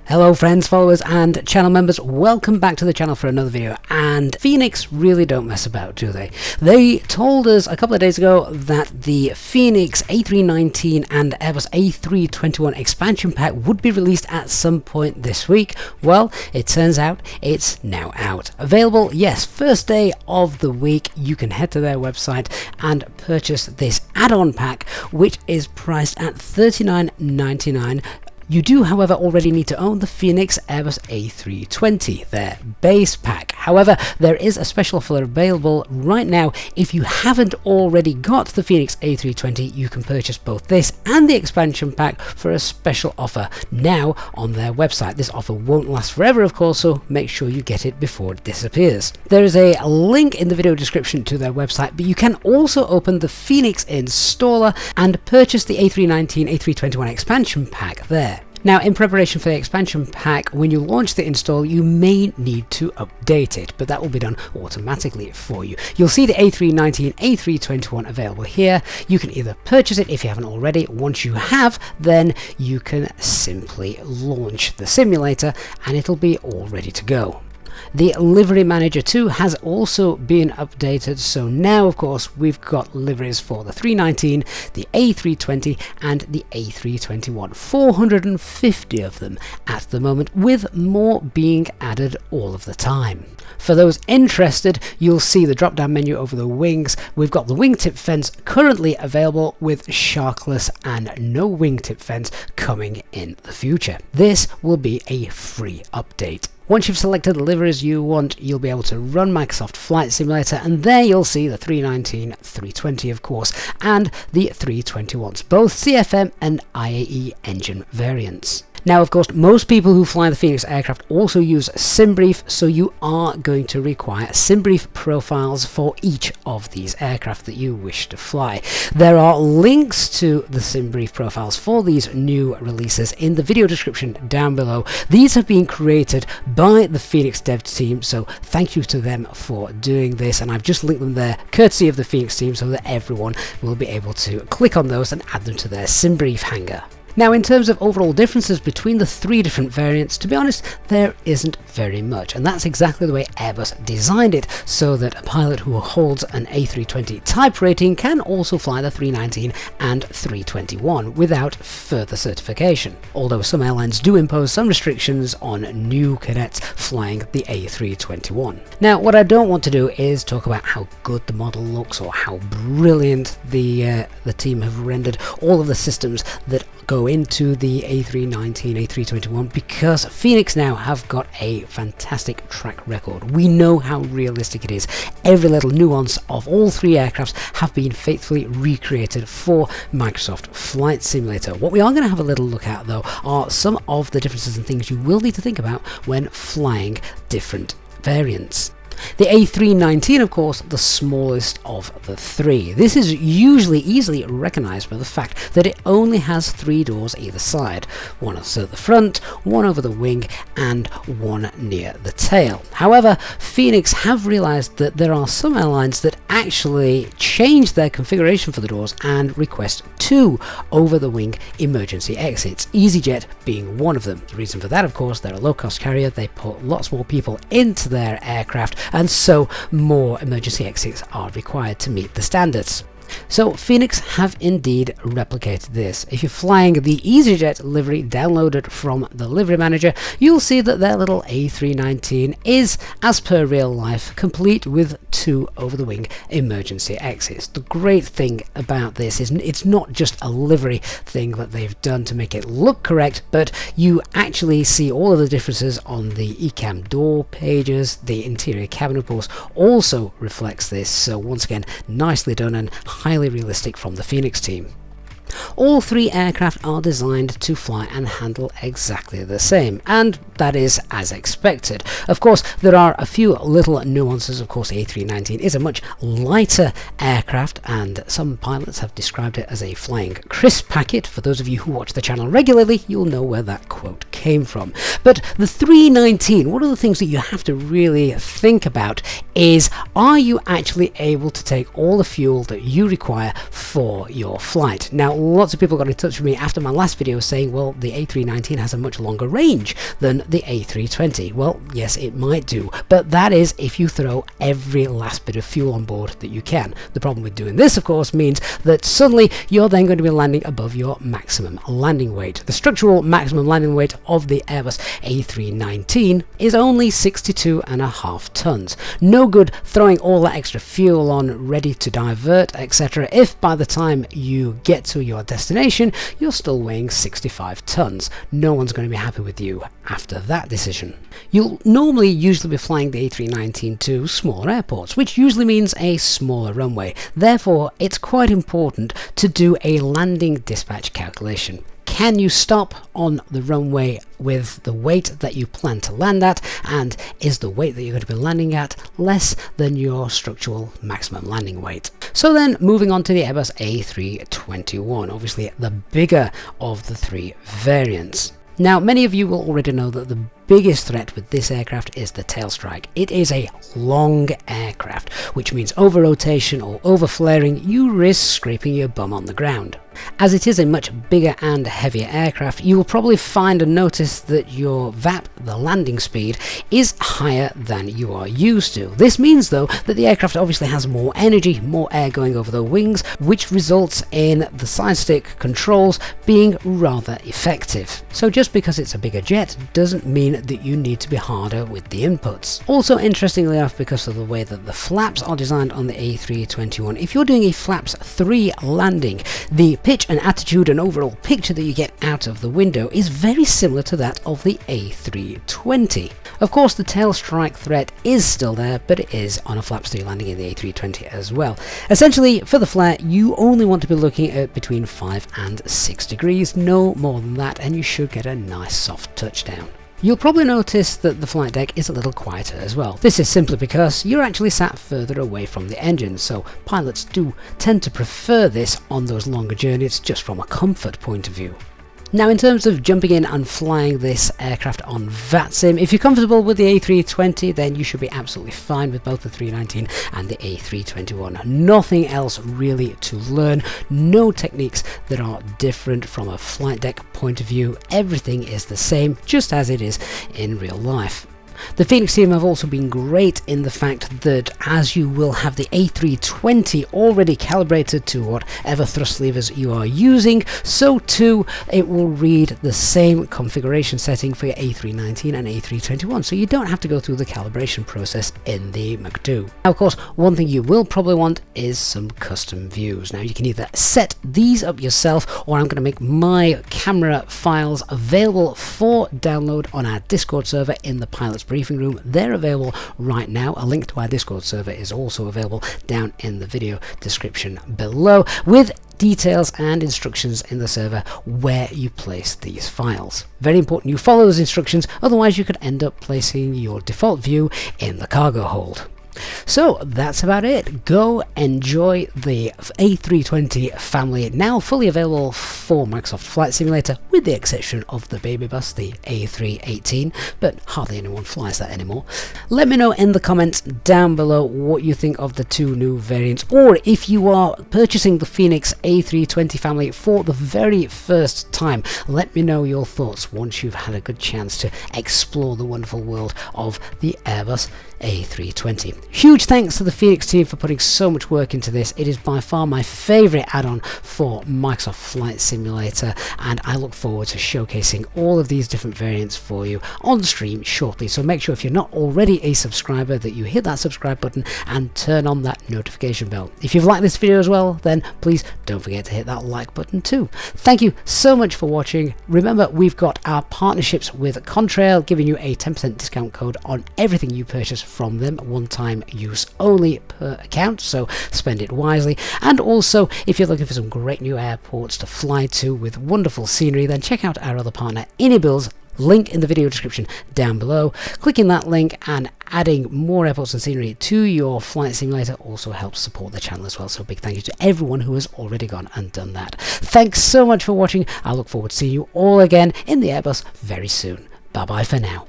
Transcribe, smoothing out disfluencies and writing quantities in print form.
Hello friends, followers and channel members, welcome back to the channel for another video. And Fenix really don't mess about, do they? They told us a couple of days ago that the Fenix A319 and Airbus A321 expansion pack would be released at some point this week. Well, it turns out it's now out. Available, yes, first day of the week. You can head to their website and purchase this add-on pack, which is priced at $39.99. You do, however, already need to own the Fenix Airbus A320, their base pack. However, there is a special offer available right now. If you haven't already got the Fenix A320, you can purchase both this and the expansion pack for a special offer now on their website. This offer won't last forever, of course, so make sure you get it before it disappears. There is a link in the video description to their website, but you can also open the Fenix installer and purchase the A319, A321 expansion pack there. Now, in preparation for the expansion pack, when you launch the install, you may need to update it, but that will be done automatically for you. You'll see the A319, A321 available here. You can either purchase it if you haven't already. Once you have, then you can simply launch the simulator and it'll be all ready to go. The Livery Manager 2 has also been updated, so now of course we've got liveries for the 319, the A320 and the A321. 450 of them at the moment, with more being added all of the time. For those interested, you'll see the drop down menu over the wings. We've got the wingtip fence currently available, with sharkless and no wingtip fence coming in the future. This will be a free update. Once you've selected the liveries you want, you'll be able to run Microsoft Flight Simulator, and there you'll see the 319, 320 of course, and the 321s, both CFM and IAE engine variants. Now, of course, most people who fly the Fenix aircraft also use SimBrief, so you are going to require SimBrief profiles for each of these aircraft that you wish to fly. There are links to the SimBrief profiles for these new releases in the video description down below. These have been created by the Fenix dev team, so thank you to them for doing this, and I've just linked them there courtesy of the Fenix team so that everyone will be able to click on those and add them to their SimBrief hangar. Now, in terms of overall differences between the three different variants, to be honest, there isn't very much, and that's exactly the way Airbus designed it, so that a pilot who holds an A320 type rating can also fly the 319 and 321 without further certification, although some airlines do impose some restrictions on new cadets flying the A321. Now, what I don't want to do is talk about how good the model looks or how brilliant the team have rendered all of the systems that go into the A319, A321, because Fenix now have got a fantastic track record. We know how realistic it is. Every little nuance of all three aircrafts have been faithfully recreated for Microsoft Flight Simulator. What we are going to have a little look at, though, are some of the differences and things you will need to think about when flying different variants. The A319, of course, the smallest of the three. This is usually easily recognized by the fact that it only has three doors either side, one at the front, one over the wing, and one near the tail. However, Fenix have realized that there are some airlines that actually change their configuration for the doors and request two over the wing emergency exits, EasyJet being one of them. The reason for that, of course, they're a low-cost carrier. They put lots more people into their aircraft, and so more emergency exits are required to meet the standards. So Fenix have indeed replicated this. If you're flying the EasyJet livery downloaded from the Livery Manager, you'll see that their little A319 is, as per real life, complete with two over-the-wing emergency exits. The great thing about this is it's not just a livery thing that they've done to make it look correct, but you actually see all of the differences on the ECAM door pages. The interior cabin, of course, also reflects this, so once again, nicely done and highly realistic from the Fenix team. All three aircraft are designed to fly and handle exactly the same, and that is as expected. Of course, there are a few little nuances. Of course, the A319 is a much lighter aircraft, and some pilots have described it as a flying crisp packet. For those of you who watch the channel regularly, you'll know where that quote came came from. But the 319, one of the things that you have to really think about is, are you actually able to take all the fuel that you require for your flight? Now, lots of people got in touch with me after my last video saying, well, the A319 has a much longer range than the A320. Well, yes, it might do, but that is if you throw every last bit of fuel on board that you can. The problem with doing this, of course, means that suddenly you're then going to be landing above your maximum landing weight. The structural maximum landing weight of the Airbus A319 is only 62.5 tons. No good throwing all that extra fuel on ready to divert, etc., if by the time you get to your destination you're still weighing 65 tons. No one's going to be happy with you after that decision. You'll normally usually be flying the A319 to smaller airports, which usually means a smaller runway. Therefore, it's quite important to do a landing dispatch calculation. Can you stop on the runway with the weight that you plan to land at, and is the weight that you're going to be landing at less than your structural maximum landing weight? So then, moving on to the Airbus A321, obviously the bigger of the three variants. Now, many of you will already know that the biggest threat with this aircraft is the tail strike. It is a long aircraft, which means over rotation or over flaring, you risk scraping your bum on the ground. As it is a much bigger and heavier aircraft, you will probably find and notice that your VAP, the landing speed, is higher than you are used to. This means, though, that the aircraft obviously has more energy, more air going over the wings, which results in the side stick controls being rather effective. So just because it's a bigger jet doesn't mean that you need to be harder with the inputs. Also, interestingly enough, because of the way that the flaps are designed on the A321, if you're doing a flaps 3 landing, the pitch and attitude and overall picture that you get out of the window is very similar to that of the A320. Of course, the tail strike threat is still there, but it is on a flaps 3 landing in the A320 as well. Essentially, for the flare, you only want to be looking at between 5 and 6 degrees, no more than that, and you should get a nice soft touchdown. You'll probably notice that the flight deck is a little quieter as well. This is simply because you're actually sat further away from the engine, so pilots do tend to prefer this on those longer journeys just from a comfort point of view. Now, in terms of jumping in and flying this aircraft on VATSIM, if you're comfortable with the A320, then you should be absolutely fine with both the 319 and the A321. Nothing else really to learn, no techniques that are different from a flight deck point of view. Everything is the same, just as it is in real life. The Fenix Sim have also been great in the fact that, as you will have the A320 already calibrated to whatever thrust levers you are using, so too it will read the same configuration setting for your A319 and A321, so you don't have to go through the calibration process in the McDo. Now, of course, one thing you will probably want is some custom views. Now, you can either set these up yourself, or I'm going to make my camera files available for download on our Discord server in the pilot's briefing room. They're available right now. A link to our Discord server is also available down in the video description below, with details and instructions in the server where you place these files. Very important you follow those instructions, otherwise you could end up placing your default view in the cargo hold. So that's about it. Go enjoy the A320 family, now fully available for Microsoft Flight Simulator, with the exception of the baby bus, the A318, but hardly anyone flies that anymore. Let me know in the comments down below what you think of the two new variants, or if you are purchasing the Fenix A320 family for the very first time, let me know your thoughts once you've had a good chance to explore the wonderful world of the Airbus A320. Huge thanks to the Fenix team for putting so much work into this. It is by far my favourite add-on for Microsoft Flight Simulator, and I look forward to showcasing all of these different variants for you on stream shortly. So make sure, if you're not already a subscriber, that you hit that subscribe button and turn on that notification bell. If you've liked this video as well, then please don't forget to hit that like button too. Thank you so much for watching. Remember, we've got our partnerships with Contrail, giving you a 10% discount code on everything you purchase from them, one-time use only per account, so spend it wisely. And also, if you're looking for some great new airports to fly to with wonderful scenery, then check out our other partner, Inibills, link in the video description down below. Clicking that link and adding more airports and scenery to your flight simulator also helps support the channel as well. So a big thank you to everyone who has already gone and done that. Thanks so much for watching. I look forward to seeing you all again in the Airbus very soon. Bye bye for now.